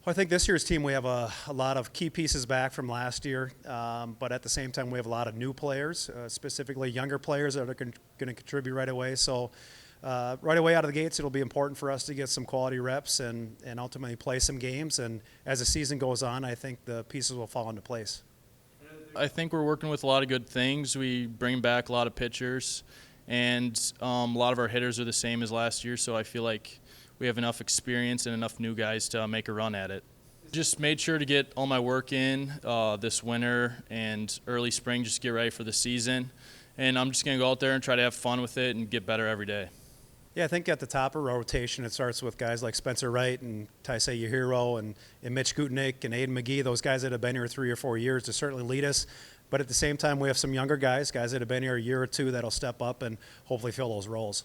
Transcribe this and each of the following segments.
Well, I think this year's team, we have a lot of key pieces back from last year, but at the same time, we have a lot of new players, specifically younger players that are going to contribute right away. So right away out of the gates, it'll be important for us to get some quality reps and ultimately play some games. And as the season goes on, I think the pieces will fall into place. I think we're working with a lot of good things. We bring back a lot of pitchers, and a lot of our hitters are the same as last year, so I feel like we have enough experience and enough new guys to make a run at it. Just made sure to get all my work in this winter and early spring, just get ready for the season. And I'm just going to go out there and try to have fun with it and get better every day. Yeah, I think at the top of rotation, it starts with guys like Spencer Wright and Taisei Yahiro and Mitch Gutnick and Aiden McGee, those guys that have been here 3 or 4 years to certainly lead us. But at the same time, we have some younger guys that have been here a year or two that'll step up and hopefully fill those roles.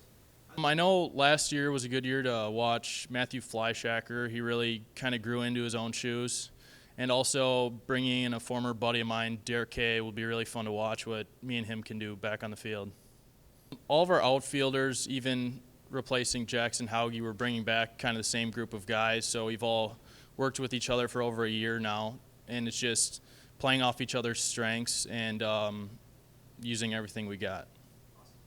I know last year was a good year to watch Matthew Fleischacker. He really kind of grew into his own shoes. And also bringing in a former buddy of mine, Derek Kay, will be really fun to watch what me and him can do back on the field. All of our outfielders, even replacing Jackson Hauge, we're bringing back kind of the same group of guys. So we've all worked with each other for over a year now. And it's just playing off each other's strengths and using everything we got.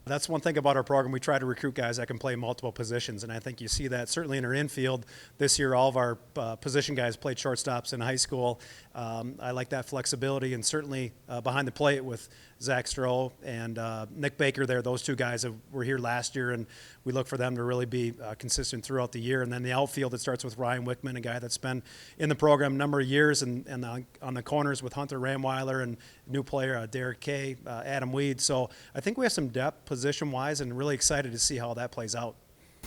That's one thing about our program. We try to recruit guys that can play multiple positions, and I think you see that certainly in our infield. This year, all of our position guys played shortstops in high school. I like that flexibility, and certainly behind the plate with Zach Stroh and Nick Baker there, those two guys were here last year, and we look for them to really be consistent throughout the year. And then the outfield, it starts with Ryan Wickman, a guy that's been in the program a number of years, and on the corners with Hunter Ramweiler and new player Derek Kay, Adam Weed. So I think we have some depth position-wise, and really excited to see how that plays out.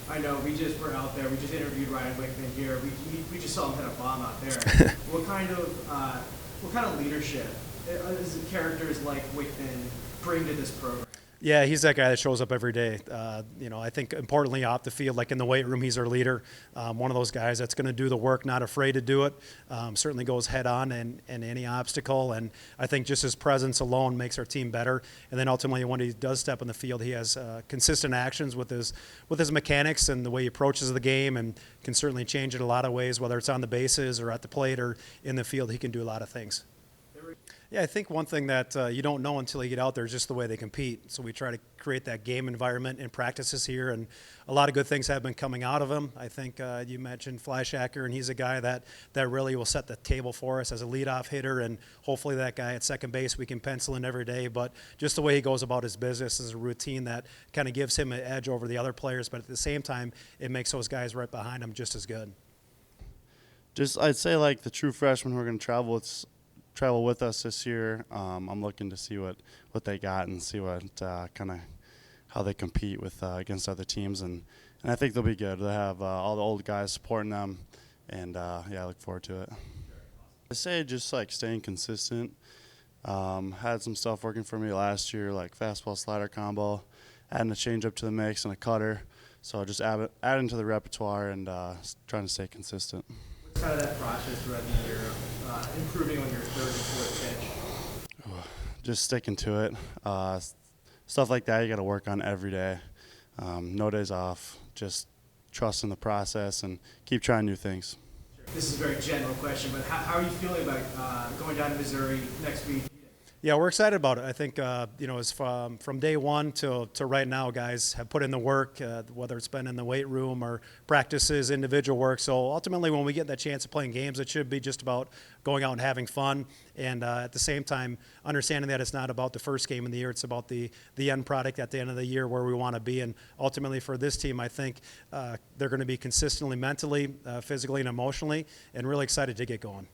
I know, we just were out there, we just interviewed Ryan Wickman here, we just saw him hit a bomb out there. What kind of leadership does characters like Wickman bring to this program? Yeah, he's that guy that shows up every day. I think importantly off the field, like in the weight room, he's our leader. One of those guys that's going to do the work, not afraid to do it. Certainly goes head on and any obstacle. And I think just his presence alone makes our team better. And then ultimately, when he does step on the field, he has consistent actions with his mechanics and the way he approaches the game, and can certainly change it a lot of ways, whether it's on the bases or at the plate or in the field. He can do a lot of things. Yeah, I think one thing that you don't know until you get out there is just the way they compete. So we try to create that game environment in practices here, and a lot of good things have been coming out of him. I think you mentioned Fleischacker, and he's a guy that really will set the table for us as a leadoff hitter, and hopefully that guy at second base we can pencil in every day. But just the way he goes about his business is a routine that kind of gives him an edge over the other players, but at the same time, it makes those guys right behind him just as good. I'd say like the true freshmen who are going to travel with us this year. I'm looking to see what they got and see what kind of how they compete with against other teams, and I think they'll be good. They have all the old guys supporting them, and yeah, I look forward to it. I say just like staying consistent. Had some stuff working for me last year, like fastball slider combo, adding a changeup to the mix and a cutter. So just adding to the repertoire and trying to stay consistent. What's kind of that process throughout the year of improving on your third and fourth pitch? Just sticking to it. Stuff like that you got to work on every day. No days off. Just trust in the process and keep trying new things. This is a very general question, but how are you feeling about going down to Missouri next week? Yeah, we're excited about it. I think, as from day one to right now, guys have put in the work, whether it's been in the weight room or practices, individual work. So ultimately, when we get that chance of playing games, it should be just about going out and having fun. And at the same time, understanding that it's not about the first game of the year, it's about the end product at the end of the year where we want to be. And ultimately for this team, I think they're going to be consistently mentally, physically, and emotionally, and really excited to get going.